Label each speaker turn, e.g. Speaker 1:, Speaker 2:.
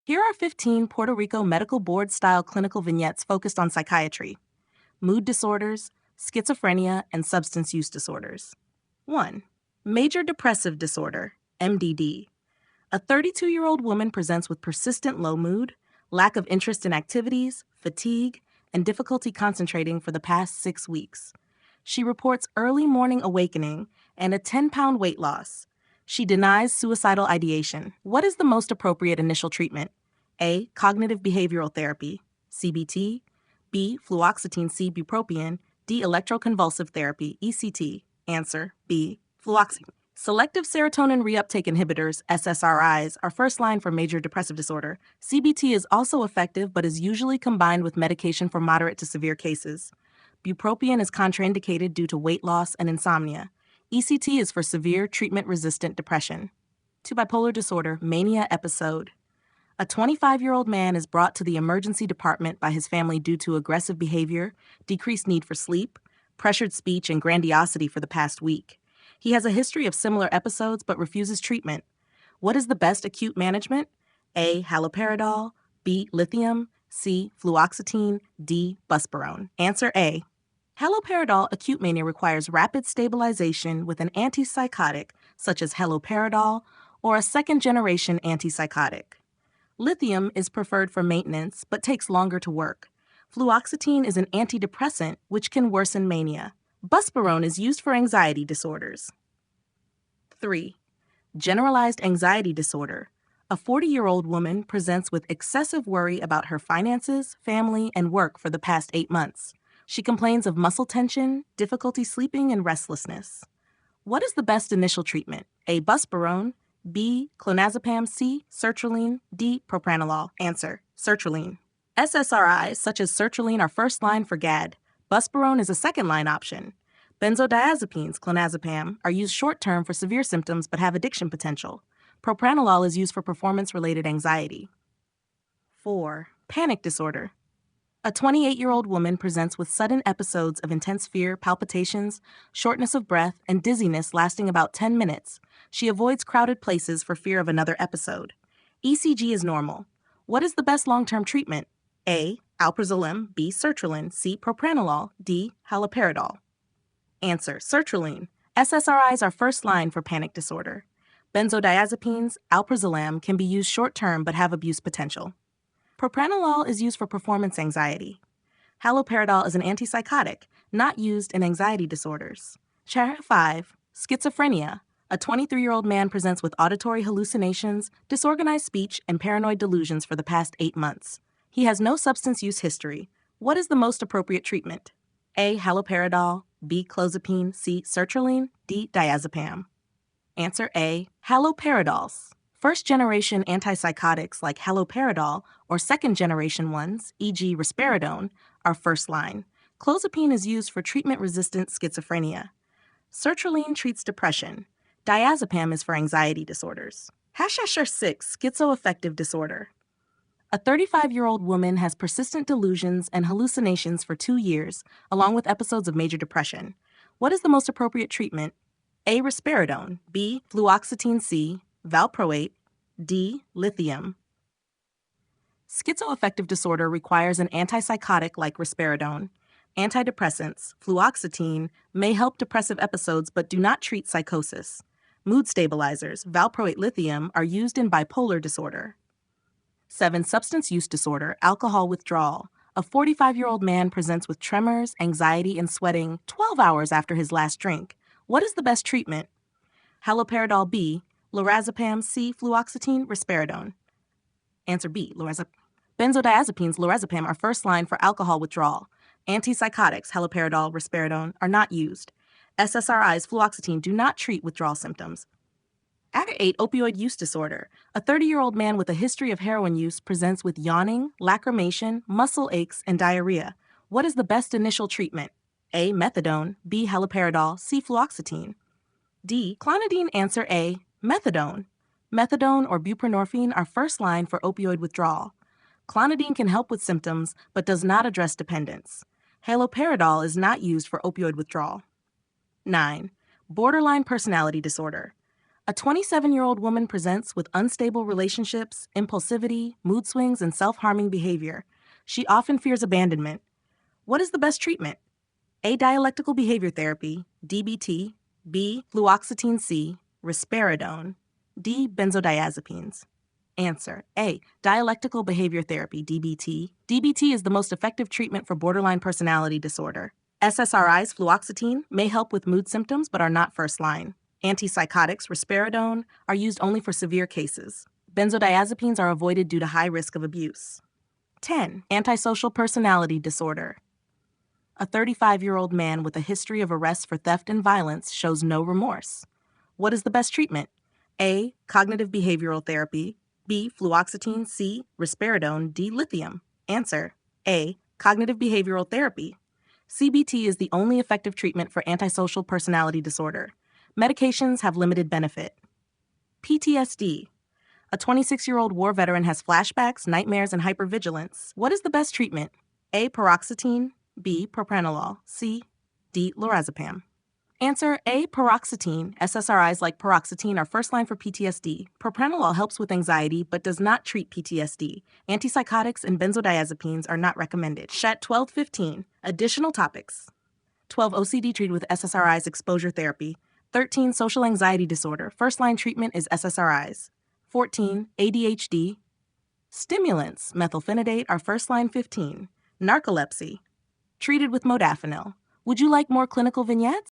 Speaker 1: Here are 15 Puerto Rico Medical Board-style clinical vignettes focused on psychiatry, mood disorders, schizophrenia, and substance use disorders. 1. Major depressive disorder, MDD. A 32-year-old woman presents with persistent low mood, lack of interest in activities, fatigue, and difficulty concentrating for the past 6 weeks. She reports early morning awakening and a 10-pound weight loss. She denies suicidal ideation. What is the most appropriate initial treatment? A. Cognitive behavioral therapy, CBT. B. Fluoxetine C bupropion. D. Electroconvulsive therapy, ECT. Answer B. Fluoxetine. Selective serotonin reuptake inhibitors, SSRIs, are first line for major depressive disorder. CBT is also effective but is usually combined with medication for moderate to severe cases. Bupropion is contraindicated due to weight loss and insomnia. ECT is for severe treatment-resistant depression. To bipolar disorder, mania episode. A 25-year-old man is brought to the emergency department by his family due to aggressive behavior, decreased need for sleep, pressured speech, and grandiosity for the past week. He has a history of similar episodes but refuses treatment. What is the best acute management? A. Haloperidol. B. Lithium. C. Fluoxetine. D. Buspirone. Answer A. Haloperidol acute mania requires rapid stabilization with an antipsychotic such as haloperidol or a second-generation antipsychotic. Lithium is preferred for maintenance but takes longer to work. Fluoxetine is an antidepressant which can worsen mania. Buspirone is used for anxiety disorders. 3. Generalized anxiety disorder. A 40-year-old woman presents with excessive worry about her finances, family, and work for the past 8 months. She complains of muscle tension, difficulty sleeping, and restlessness. What is the best initial treatment? A. Buspirone. B. Clonazepam C. Sertraline. D. Propranolol. Answer: sertraline. SSRIs such as sertraline are first line for GAD. Buspirone is a second-line option. Benzodiazepines, clonazepam, are used short-term for severe symptoms but have addiction potential. Propranolol is used for performance-related anxiety. 4. Panic disorder. A 28-year-old woman presents with sudden episodes of intense fear, palpitations, shortness of breath, and dizziness lasting about 10 minutes. She avoids crowded places for fear of another episode. ECG is normal. What is the best long-term treatment? A. Alprazolam. B. Sertraline. C. Propranolol. D. Haloperidol. Answer: sertraline. SSRIs are first line for panic disorder. Benzodiazepines, alprazolam, can be used short-term but have abuse potential. Propranolol is used for performance anxiety. Haloperidol is an antipsychotic, not used in anxiety disorders. 5. Schizophrenia. A 23-year-old man presents with auditory hallucinations, disorganized speech, and paranoid delusions for the past 8 months. He has no substance use history. What is the most appropriate treatment? A. Haloperidol. B. Clozapine. C. Sertraline. D. Diazepam. Answer A. Haloperidols. First-generation antipsychotics like haloperidol or second-generation ones, e.g. risperidone, are first line. Clozapine is used for treatment-resistant schizophrenia. Sertraline treats depression. Diazepam is for anxiety disorders. #6 Schizoaffective disorder. A 35-year-old woman has persistent delusions and hallucinations for 2 years, along with episodes of major depression. What is the most appropriate treatment? A. Risperidone. B. Fluoxetine C. Valproate. D. Lithium. Schizoaffective disorder requires an antipsychotic like risperidone. Antidepressants, fluoxetine, may help depressive episodes but do not treat psychosis. Mood stabilizers, valproate lithium, are used in bipolar disorder. 7. Substance use disorder, alcohol withdrawal. A 45-year-old man presents with tremors, anxiety, and sweating 12 hours after his last drink. What is the best treatment? Haloperidol B, lorazepam C, fluoxetine, risperidone. Answer B, lorazepam. Benzodiazepines, lorazepam, are first line for alcohol withdrawal. Antipsychotics, haloperidol, risperidone, are not used. SSRIs, fluoxetine, do not treat withdrawal symptoms. 8. Opioid use disorder. A 30-year-old man with a history of heroin use presents with yawning, lacrimation, muscle aches, and diarrhea. What is the best initial treatment? A. Methadone. B. Haloperidol. C. Fluoxetine. D. Clonidine. Answer A. Methadone. Methadone or buprenorphine are first line for opioid withdrawal. Clonidine can help with symptoms but does not address dependence. Haloperidol is not used for opioid withdrawal. 9. Borderline personality disorder. A 27-year-old woman presents with unstable relationships, impulsivity, mood swings, and self-harming behavior. She often fears abandonment. What is the best treatment? A. Dialectical behavior therapy, DBT. B. Fluoxetine C, risperidone. D. Benzodiazepines. Answer: A. Dialectical behavior therapy, DBT. DBT is the most effective treatment for borderline personality disorder. SSRIs, fluoxetine, may help with mood symptoms but are not first line. Antipsychotics, risperidone, are used only for severe cases. Benzodiazepines are avoided due to high risk of abuse. 10. Antisocial personality disorder. A 35-year-old man with a history of arrests for theft and violence shows no remorse. What is the best treatment? A. Cognitive behavioral therapy. B. Fluoxetine. C. Risperidone. D. Lithium. Answer: A. Cognitive behavioral therapy. CBT is the only effective treatment for antisocial personality disorder. Medications have limited benefit. PTSD. A 26-year-old war veteran has flashbacks, nightmares, and hypervigilance. What is the best treatment? A. Paroxetine. B. Propranolol. C. D. Lorazepam. Answer: A. Paroxetine. SSRIs like paroxetine are first line for PTSD. Propranolol helps with anxiety but does not treat PTSD. Antipsychotics and benzodiazepines are not recommended. Chat 1215. Additional topics. 12. OCD treated with SSRIs, exposure therapy. 13. Social anxiety disorder. First line treatment is SSRIs. 14. ADHD. Stimulants, methylphenidate, are first line. 15. Narcolepsy. Treated with modafinil. Would you like more clinical vignettes?